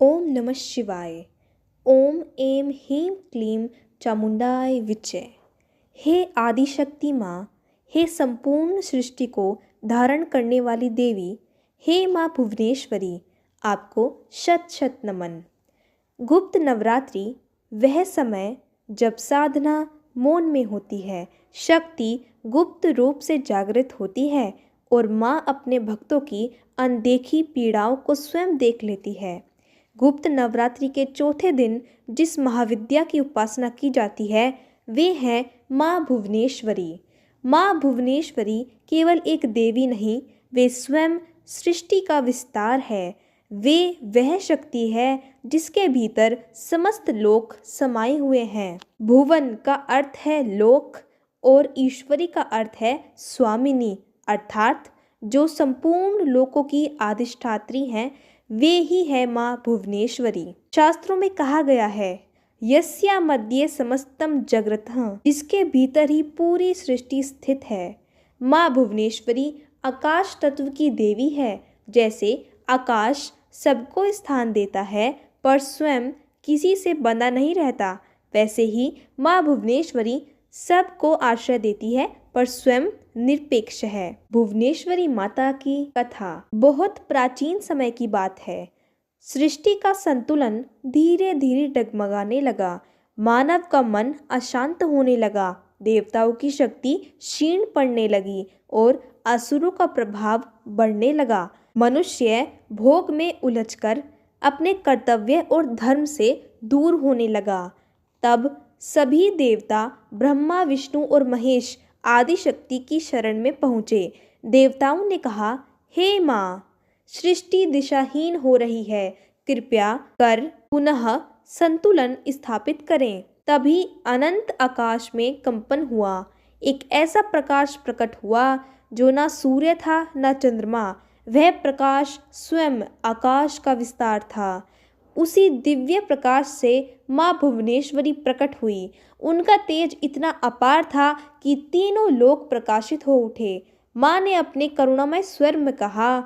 ओम नमः शिवाय। ओम ऐं ह्रीं क्लीं चामुंडाय विचे। हे आदिशक्ति माँ, हे संपूर्ण सृष्टि को धारण करने वाली देवी, हे माँ भुवनेश्वरी, आपको शत शत नमन। गुप्त नवरात्रि वह समय जब साधना मौन में होती है, शक्ति गुप्त रूप से जागृत होती है और माँ अपने भक्तों की अनदेखी पीड़ाओं को स्वयं देख लेती है। गुप्त नवरात्रि के चौथे दिन जिस महाविद्या की उपासना की जाती है वे है माँ भुवनेश्वरी। माँ भुवनेश्वरी केवल एक देवी नहीं, वे स्वयं सृष्टि का विस्तार है। वे वह शक्ति है जिसके भीतर समस्त लोक समाये हुए हैं। भुवन का अर्थ है लोक और ईश्वरी का अर्थ है स्वामिनी, अर्थात जो संपूर्ण लोकों की अधिष्ठात्री हैं, वे ही है माँ भुवनेश्वरी। शास्त्रों में कहा गया है, यस्या मध्ये समस्तम जगतः, जिसके भीतर ही पूरी सृष्टि स्थित है। माँ भुवनेश्वरी आकाश तत्व की देवी है। जैसे आकाश सबको स्थान देता है पर स्वयं किसी से बंधा नहीं रहता, वैसे ही माँ भुवनेश्वरी सबको आश्रय देती है पर स्वयं निरपेक्ष है। भुवनेश्वरी माता की कथा बहुत प्राचीन समय की बात है। सृष्टि का संतुलन धीरे धीरे डगमगाने लगा। मानव का मन अशांत होने लगा। देवताओं की शक्ति क्षीण पड़ने लगी और असुरों का प्रभाव बढ़ने लगा। मनुष्य भोग में उलझकर अपने कर्तव्य और धर्म से दूर होने लगा। तब सभी देवता ब्रह्मा, विष्णु और महेश आदि शक्ति की शरण में पहुँचे। देवताओं ने कहा, हे माँ, सृष्टि दिशाहीन हो रही है, कृपया कर पुनः संतुलन स्थापित करें। तभी अनंत आकाश में कंपन हुआ। एक ऐसा प्रकाश प्रकट हुआ जो ना सूर्य था ना चंद्रमा। वह प्रकाश स्वयं आकाश का विस्तार था। उसी दिव्य प्रकाश से माँ भुवनेश्वरी प्रकट हुई। उनका तेज इतना अपार था कि तीनों लोक प्रकाशित हो उठे। माँ ने अपने करुणामय स्वर में कहा,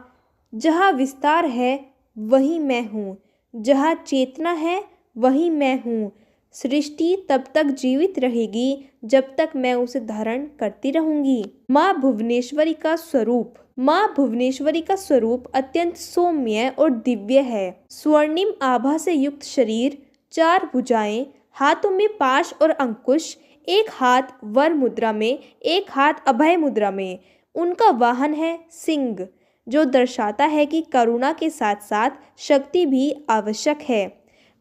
जहाँ विस्तार है वहीं मैं हूँ, जहाँ चेतना है वहीं मैं हूँ। सृष्टि तब तक जीवित रहेगी जब तक मैं उसे धारण करती रहूंगी। माँ भुवनेश्वरी का स्वरूप। माँ भुवनेश्वरी का स्वरूप अत्यंत सौम्य और दिव्य है। स्वर्णिम आभा से युक्त शरीर, 4 भुजाएं, हाथों में पाश और अंकुश, एक हाथ वर मुद्रा में, एक हाथ अभय मुद्रा में। उनका वाहन है सिंह, जो दर्शाता है कि करुणा के साथ साथ शक्ति भी आवश्यक है।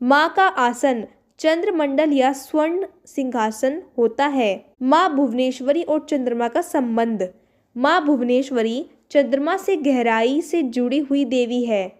माँ का आसन चंद्रमंडल या स्वर्ण सिंहासन होता है। माँ भुवनेश्वरी और चंद्रमा का संबंध। माँ भुवनेश्वरी चंद्रमा से गहराई से जुड़ी हुई देवी है।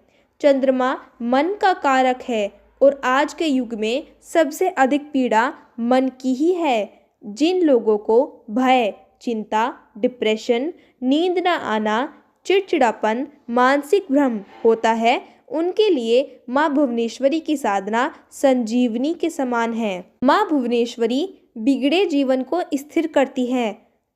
चंद्रमा मन का कारक है और आज के युग में सबसे अधिक पीड़ा मन की ही है। जिन लोगों को भय, चिंता, डिप्रेशन, नींद न आना, चिड़चिड़ापन, मानसिक भ्रम होता है, उनके लिए माँ भुवनेश्वरी की साधना संजीवनी के समान है। माँ भुवनेश्वरी बिगड़े जीवन को स्थिर करती है,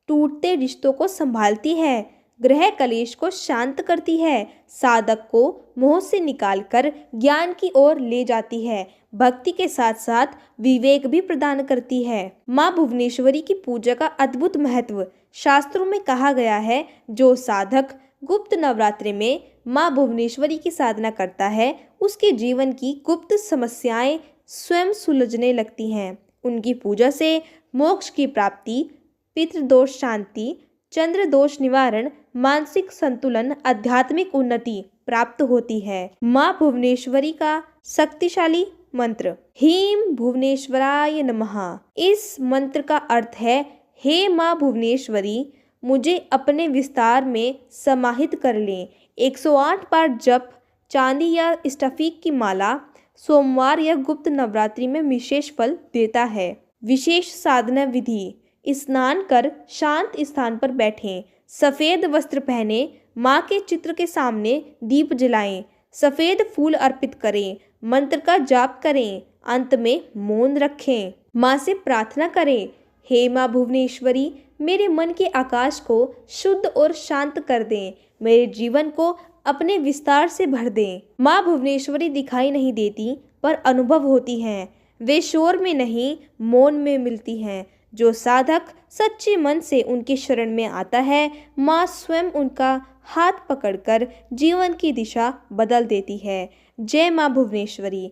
टूटते रिश्तों को संभालती है, ग्रह कलेश को शांत करती है, साधक को मोह से निकालकर ज्ञान की ओर ले जाती है, भक्ति के साथ साथ विवेक भी प्रदान करती है। माँ भुवनेश्वरी की पूजा का अद्भुत महत्व। शास्त्रों में कहा गया है, जो साधक गुप्त नवरात्रि में माँ भुवनेश्वरी की साधना करता है, उसके जीवन की गुप्त समस्याएं स्वयं सुलझने लगती हैं। उनकी पूजा से मोक्ष की प्राप्ति, पितृदोष शांति, चंद्र दोष निवारण, मानसिक संतुलन, आध्यात्मिक उन्नति प्राप्त होती है। माँ भुवनेश्वरी का शक्तिशाली मंत्र, ह्रीं भुवनेश्वराय नमः। इस मंत्र का अर्थ है, हे माँ भुवनेश्वरी, मुझे अपने विस्तार में समाहित कर लें। 108 बार जप, चांदी या स्टफिक की माला सोमवार या गुप्त नवरात्रि में विशेष फल देता है। विशेष साधना विधि, स्नान कर शांत स्थान पर बैठें, सफ़ेद वस्त्र पहने, माँ के चित्र के सामने दीप जलाएं, सफ़ेद फूल अर्पित करें, मंत्र का जाप करें, अंत में मौन रखें। माँ से प्रार्थना करें, हे माँ भुवनेश्वरी, मेरे मन के आकाश को शुद्ध और शांत कर दें, मेरे जीवन को अपने विस्तार से भर दें। माँ भुवनेश्वरी दिखाई नहीं देती पर अनुभव होती हैं। वे शोर में नहीं, मौन में मिलती हैं। जो साधक सच्चे मन से उनकी शरण में आता है, माँ स्वयं उनका हाथ पकड़कर जीवन की दिशा बदल देती है। जय माँ भुवनेश्वरी।